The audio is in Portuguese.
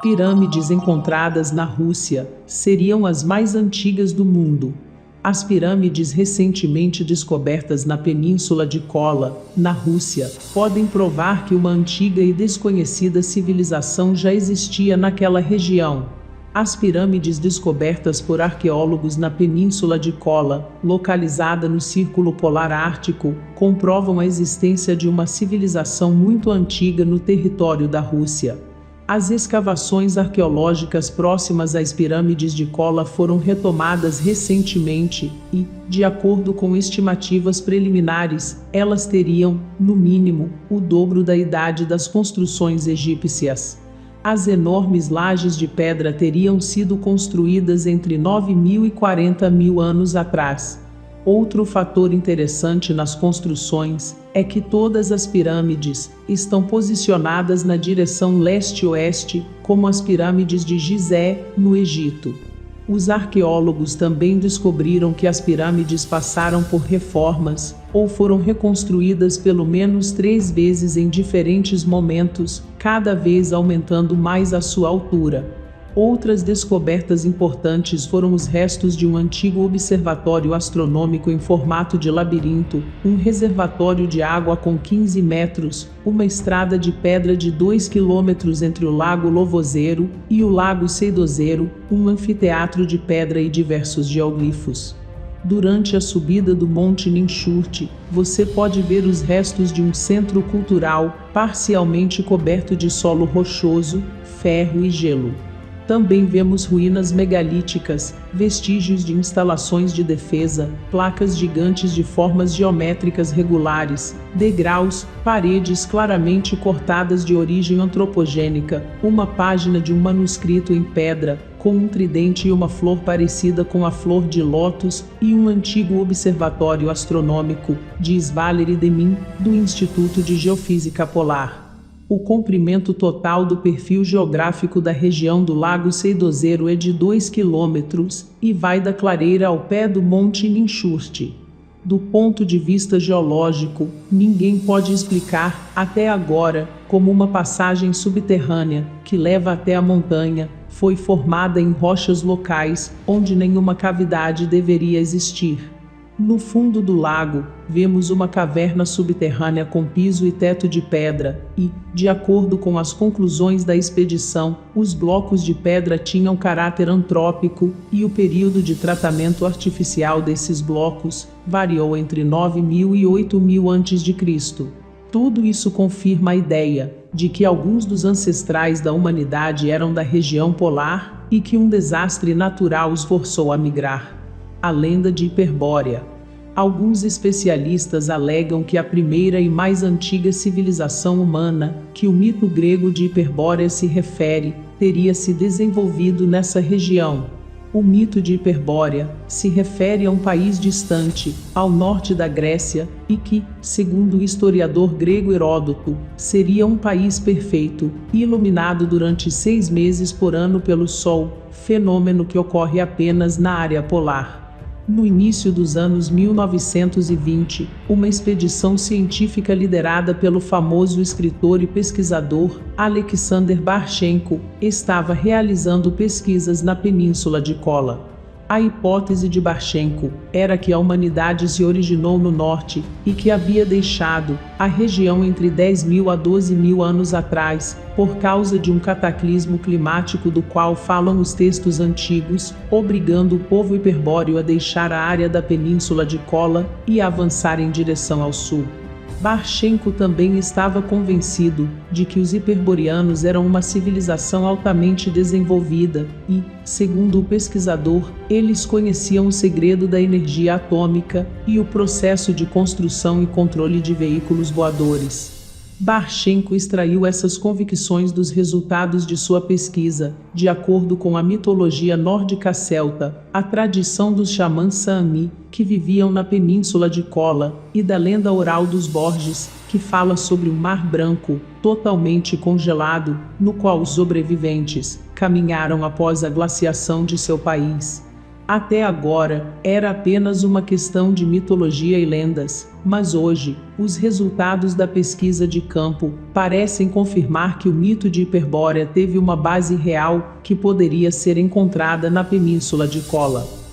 Pirâmides encontradas na Rússia seriam as mais antigas do mundo. As pirâmides recentemente descobertas na Península de Kola, na Rússia, podem provar que uma antiga e desconhecida civilização já existia naquela região. As pirâmides descobertas por arqueólogos na Península de Kola, localizada no Círculo Polar Ártico, comprovam a existência de uma civilização muito antiga no território da Rússia. As escavações arqueológicas próximas às pirâmides de Kola foram retomadas recentemente e, de acordo com estimativas preliminares, elas teriam, no mínimo, o dobro da idade das construções egípcias. As enormes lajes de pedra teriam sido construídas entre 9.000 e 40.000 anos atrás. Outro fator interessante nas construções é que todas as pirâmides estão posicionadas na direção leste-oeste, como as pirâmides de Gizé, no Egito. Os arqueólogos também descobriram que as pirâmides passaram por reformas, ou foram reconstruídas pelo menos 3 vezes em diferentes momentos, cada vez aumentando mais a sua altura. Outras descobertas importantes foram os restos de um antigo observatório astronômico em formato de labirinto, um reservatório de água com 15 metros, uma estrada de pedra de 2 quilômetros entre o Lago Lovozero e o Lago Seidozero, um anfiteatro de pedra e diversos geoglifos. Durante a subida do Monte Ninchurt, você pode ver os restos de um centro cultural, parcialmente coberto de solo rochoso, ferro e gelo. Também vemos ruínas megalíticas, vestígios de instalações de defesa, placas gigantes de formas geométricas regulares, degraus, paredes claramente cortadas de origem antropogênica, uma página de um manuscrito em pedra, com um tridente e uma flor parecida com a flor de lótus, e um antigo observatório astronômico, diz Valery Demin, do Instituto de Geofísica Polar. O comprimento total do perfil geográfico da região do Lago Seidozero é de 2 quilômetros e vai da clareira ao pé do Monte Ninchurt. Do ponto de vista geológico, ninguém pode explicar, até agora, como uma passagem subterrânea, que leva até a montanha, foi formada em rochas locais, onde nenhuma cavidade deveria existir. No fundo do lago, vemos uma caverna subterrânea com piso e teto de pedra e, de acordo com as conclusões da expedição, os blocos de pedra tinham caráter antrópico e o período de tratamento artificial desses blocos variou entre 9.000 e 8.000 a.C. Tudo isso confirma a ideia de que alguns dos ancestrais da humanidade eram da região polar e que um desastre natural os forçou a migrar. A lenda de Hiperbórea. Alguns especialistas alegam que a primeira e mais antiga civilização humana, que o mito grego de Hiperbórea se refere, teria se desenvolvido nessa região. O mito de Hiperbórea se refere a um país distante, ao norte da Grécia, e que, segundo o historiador grego Heródoto, seria um país perfeito, iluminado durante 6 meses por ano pelo Sol, fenômeno que ocorre apenas na área polar. No início dos anos 1920, uma expedição científica liderada pelo famoso escritor e pesquisador Alexander Barchenko estava realizando pesquisas na Península de Kola. A hipótese de Barchenko era que a humanidade se originou no norte e que havia deixado a região entre 10.000 a 12.000 anos atrás, por causa de um cataclismo climático do qual falam os textos antigos, obrigando o povo hiperbóreo a deixar a área da Península de Kola e a avançar em direção ao sul. Barchenko também estava convencido de que os hiperboreanos eram uma civilização altamente desenvolvida e, segundo o pesquisador, eles conheciam o segredo da energia atômica e o processo de construção e controle de veículos voadores. Barchenko extraiu essas convicções dos resultados de sua pesquisa, de acordo com a mitologia nórdica celta, a tradição dos xamãs Saami, que viviam na Península de Kola, e da lenda oral dos Borges, que fala sobre um mar branco, totalmente congelado, no qual os sobreviventes caminharam após a glaciação de seu país. Até agora, era apenas uma questão de mitologia e lendas, mas hoje, os resultados da pesquisa de campo parecem confirmar que o mito de Hiperbórea teve uma base real que poderia ser encontrada na Península de Kola.